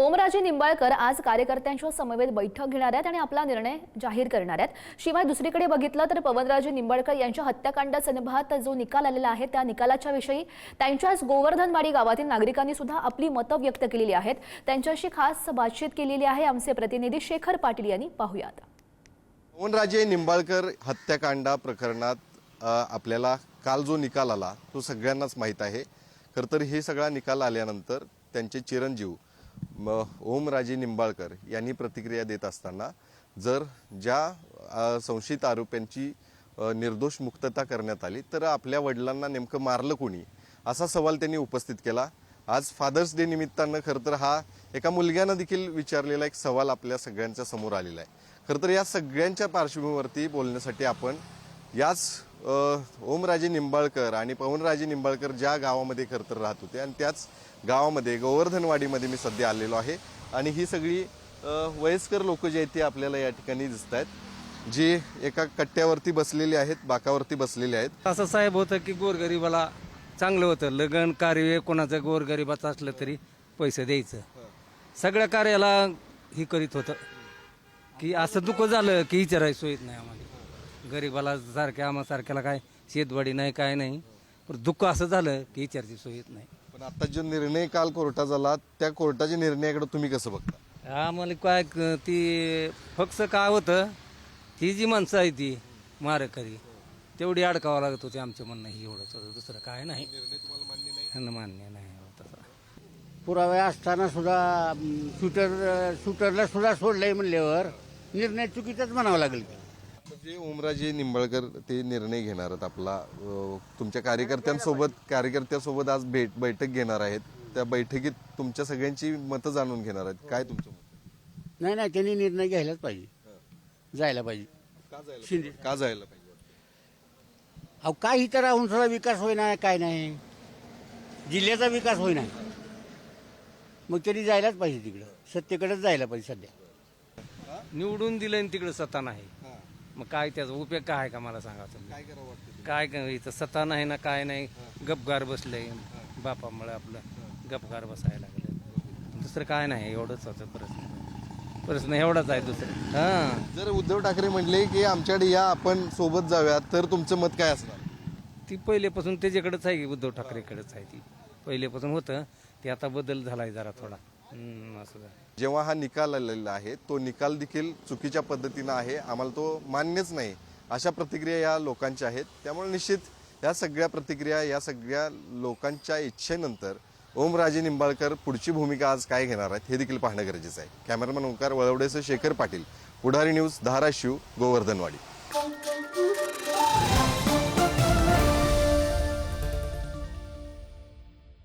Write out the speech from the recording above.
ओमराजे निंबाळकर आज कार्यकर्त्यांच्या समवेत बैठक घेणार आहेत आणि आपला निर्णय जाहीर करणार आहेत। शिवाय दुसरीकडे बघितलं तर पवनराजे निंबाळकर यांच्या हत्याकांडासंदर्भात जो निकाल आलेला आहे त्या निकालाच्या विषयी त्यांच्याच गोवर्धनवाडी गावातील नागरिकांनी सुद्धा आपली मतं व्यक्त केलेली आहेत। त्यांच्याशी खास बातचीत केलेली आहे आमचे प्रतिनिधी शेखर पाटील यांनी। पाहूयात। पवनराजे निंबाळकर हत्याकांड प्रकरणात आपल्याला काल जो निकाल आला तो सगळ्यांनाच माहित आहे। खरं तर हे सगळा निकाल आल्यानंतर त्यांचे चिरंजीव ओमराजे निंबाळकर यांनी प्रतिक्रिया देत असताना जर ज्या संशयित आरोपींची निर्दोष मुक्तता करण्यात आली तर आपल्या वडिलांना नेमकं मारलं कोणी असा सवाल त्यांनी उपस्थित केला। आज फादर्स डे निमित्तानं खरं तर हा एका मुलग्यानं देखील विचारलेला एक सवाल आपल्या सगळ्यांच्या समोर आलेला आहे। खरं तर या सगळ्यांच्या पार्श्वभूमीवरती बोलण्यासाठी आपण याच ओमराजे निंबाळकर आणि पवनराजे निंबाळकर ज्या गावामध्ये खरं तर राहत होते आणि त्याच गावामध्ये गोवर्धनवाडीमध्ये मी सध्या आलेलो आहे आणि ही सगळी वयस्कर लोक जे आहेत ते आपल्याला या ठिकाणी दिसत आहेत, जे एका कट्ट्यावरती बसलेले आहेत, बाकावरती बसलेले आहेत। असं साहेब होतं की गोरगरिबाला चांगलं होतं, लग्न कार्य कोणाचं गोरगरिबाचं असलं तरी पैसे द्यायचं, सगळ्या कार्याला ही करीत होतं की असं दुःख झालं की विचारायची सोयीत नाही आम्हाला। गरीबाला सारख्या आम्हासारख्याला काय शेतवाडी नाही काय नाही, पण दुःख असं झालं की विचारची सोयीत नाही। पण आता जो निर्णय काल कोर्टात झाला त्या कोर्टाच्या निर्णयाकडे तुम्ही कसं बघता? आम्हाला काय ती फक्त काय होतं, ही जी माणसं आहे ती मारेकरी तेवढी अडकावं लागत होती, आमचं म्हणणं ही एवढंच होतं, दुसरं काय नाही। निर्णय तुम्हाला मान्य नाही? मान्य नाही तसा। पुरावे असताना सुद्धा शूटरला सुद्धा सोडलंय म्हणल्यावर निर्णय चुकीचाच म्हणावा लागेल। जे ओमराजे निंबाळकर ते निर्णय घेणार आहेत आपला तुमच्या कार्यकर्त्यांसोबत आज बैठक घेणार आहेत, त्या बैठकीत तुमच्या सगळ्यांची मतं जाणून घेणार आहेत, काय तुमचं मत? नाही त्यांनी निर्णय घ्यायलाच पाहिजे, जायला पाहिजे। का जायला पाहिजे? अहो काही तर राहून सुद्धा विकास होईना, काय नाही, जिल्ह्याचा विकास होईना, मग त्यांनी जायलाच पाहिजे, तिकडं सत्तेकडेच जायला पाहिजे। सध्या निवडून दिलं तिकडे सत्ता नाही, मग काय त्याचा उपयोग काय का मला सांगा तुम्ही? काय करावं वाटतं? काय इथं सत्ता नाही ना काय नाही, गपगार बसलंय बापामुळे आपलं गपगार बसायला लागलं, दुसरं काय नाही, एवढंच होतं। प्रश्न एवढाच आहे, दुसरं जर उद्धव ठाकरे म्हणले की आमच्याकडे या आपण सोबत जाऊयात तर तुमचं मत काय असणार? ती पहिलेपासून त्याच्याकडेच आहे, उद्धव ठाकरेकडेच आहे, ती पहिलेपासून होतं, ते आता बदल झालाय जरा थोडा असं। जेव्हा हा निकाल आलेला आहे तो निकाल देखील चुकीच्या पद्धतीनं आहे, आम्हाला तो मान्यच नाही अशा प्रतिक्रिया या लोकांच्या आहेत। त्यामुळे निश्चित या सगळ्या प्रतिक्रिया, या सगळ्या लोकांच्या इच्छेनंतर ओमराजे निंबाळकर पुढची भूमिका आज काय घेणार आहेत हे देखील पाहणं गरजेचं आहे। कॅमेरामन ओंकार वळवडेसह शेखर पाटील, पुढारी न्यूज, धाराशिव, गोवर्धनवाडी।